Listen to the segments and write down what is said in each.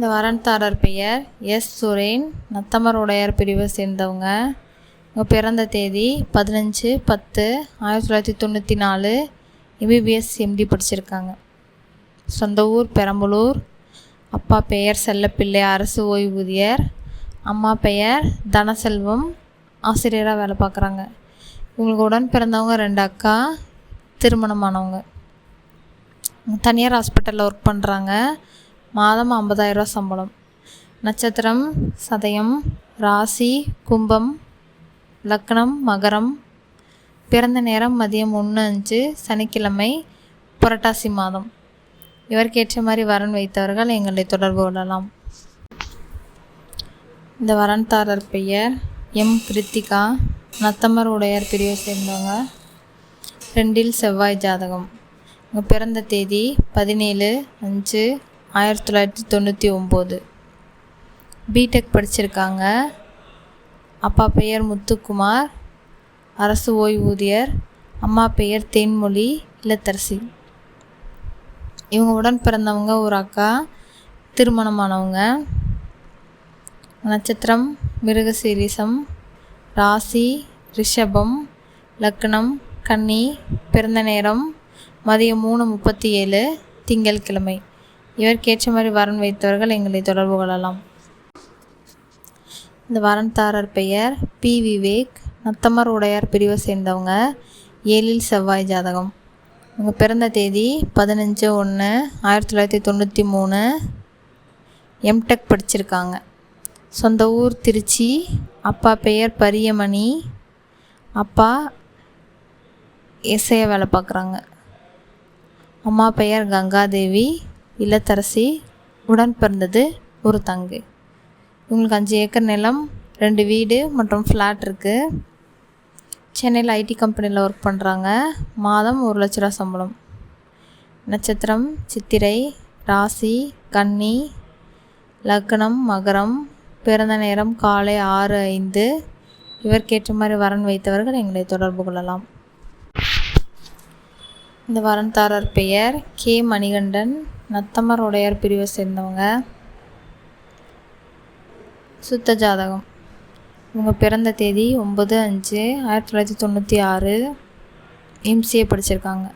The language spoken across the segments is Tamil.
இந்த வரன்தாரர் பெயர் எஸ் சுரேன், நத்தமர் உடையார் பிரிவை சேர்ந்தவங்க. இவங்க பிறந்த தேதி 15/10/1994. எம்பிபிஎஸ் எம்டி படிச்சிருக்காங்க. சொந்த ஊர் பெரம்பலூர். அப்பா பெயர் செல்லப்பிள்ளை, அரசு ஓய்வூதியர். அம்மா பெயர் தனசெல்வம், ஆசிரியராக வேலை பார்க்குறாங்க. இவங்களுக்கு உடன் பிறந்தவங்க 2 அக்கா, திருமணமானவங்க. தனியார் ஹாஸ்பிட்டலில் ஒர்க் பண்ணுறாங்க. மாதம் 50,000 சம்பளம். நட்சத்திரம் சதயம், ராசி கும்பம், லக்னம் மகரம். பிறந்த நேரம் மதியம் 1:05, சனிக்கிழமை, புரட்டாசி மாதம். இவருக்கேற்ற மாதிரி வரன் வைத்தவர்கள் எங்களை தொடர்பு கொள்ளலாம். இந்த வரன்தாரர் பெயர் எம் கிருத்திகா, நத்தமர் உடையார் பிரிவை சேர்ந்தவங்க. 2 செவ்வாய் ஜாதகம். இவங்க பிறந்த தேதி 17/5/1999. பிடெக் படிச்சிருக்காங்க. அப்பா பெயர் முத்துக்குமார், அரசு ஓய்வூதியர். அம்மா பெயர் தேன்மொழி, இல்லத்தரசி. இவங்க உடன் பிறந்தவங்க ஒரு அக்கா, திருமணமானவங்க. நட்சத்திரம் மிருகசீரிசம், ராசி ரிஷபம், லக்னம் கன்னி. பிறந்த நேரம் மதியம் 3:37, திங்கட்கிழமை. இவருக்கேற்ற மாதிரி வரன் வைத்தவர்கள் எங்களை தொடர்பு கொள்ளலாம். இந்த வரன்தாரர் பெயர் பி விவேக், நத்தமர் உடையார் பிரிவை சேர்ந்தவங்க. 7 செவ்வாய் ஜாதகம். இவங்க பிறந்த தேதி 15/1/1993. எம்டெக் படிச்சிருக்காங்க. சொந்த ஊர் திருச்சி. அப்பா பெயர் பரியமணி, அப்பா எஸ்ஐயா வேலை பார்க்குறாங்க. அம்மா பெயர் கங்காதேவி, இல்லத்தரசி. உடன் பிறந்தது ஒரு தங்கை. இவங்களுக்கு 5 ஏக்கர் நிலம், 2 வீடு மற்றும் ஃப்ளாட் இருக்குது. சென்னையில் ஐடி கம்பெனியில் ஒர்க் பண்ணுறாங்க. மாதம் 1 லட்ச ரூபா சம்பளம். நட்சத்திரம் சித்திரை, ராசி கன்னி, லக்னம் மகரம். பிறந்த நேரம் காலை 6:05. இவருக்கேற்ற மாதிரி வரன் வைத்தவர்கள் எங்களை தொடர்பு கொள்ளலாம். இந்த வரன்தாரர் பெயர் கே மணிகண்டன், நத்தமர் உடையார் பிரிவை சேர்ந்தவங்க. சுத்த ஜாதகம். இவங்க பிறந்த தேதி 9/5/1996. எம்சிஏ படிச்சிருக்காங்க.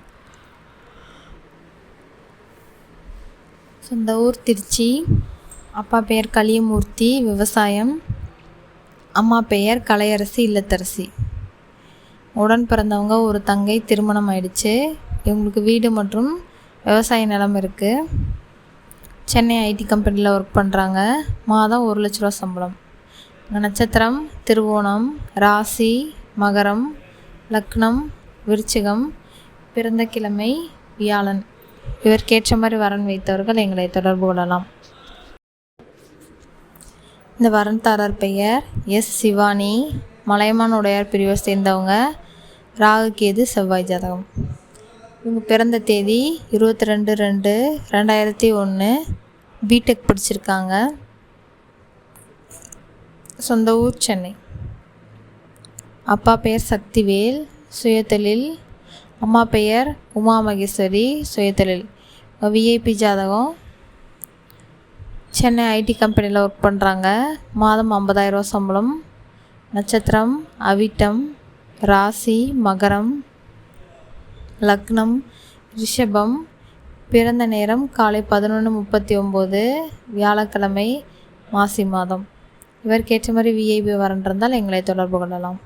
சொந்த ஊர் திருச்சி. அப்பா பெயர் கலியமூர்த்தி, விவசாயம். அம்மா பெயர் கலையரசி, இல்லத்தரசி. உடன் பிறந்தவங்க ஒரு தங்கை, திருமணம் ஆயிடுச்சு. இவங்களுக்கு வீடு மற்றும் விவசாய நிலம் இருக்குது. சென்னை ஐடி கம்பெனியில் ஒர்க் பண்ணுறாங்க. மாதம் 1 லட்ச ரூபா சம்பளம். நட்சத்திரம் திருவோணம், ராசி மகரம், லக்னம் விருச்சிகம். பிறந்த கிழமை வியாழன். இவருக்கேற்ற மாதிரி வரன் வைத்தவர்கள் எங்களை தொடர்பு கொள்ளலாம். இந்த வரன்தாரர் பெயர் எஸ் சிவானி, மலையமான் உடையார் பிரிவை சேர்ந்தவங்க. ராகு கேது செவ்வாய் ஜாதகம். இவங்க பிறந்த தேதி 22/2/2001. பிடெக் படிச்சிருக்காங்க. சொந்த ஊர் சென்னை. அப்பா பெயர் சக்திவேல், சுயதொழில். அம்மா பெயர் உமா மகேஸ்வரி, சுயதொழில். விஐபி ஜாதகம். சென்னை ஐடி கம்பெனியில் ஒர்க் பண்ணுறாங்க. மாதம் 50,000 சம்பளம். நட்சத்திரம் அவிட்டம், ராசி மகரம், லக்னம் ரிஷபம். பிறந்த நேரம் காலை 11:39, வியாழக்கிழமை, மாசி மாதம். இவருக்கேற்ற மாதிரி விஐபி வரன் இருந்தால் எங்களை தொடர்பு கொள்ளலாம்.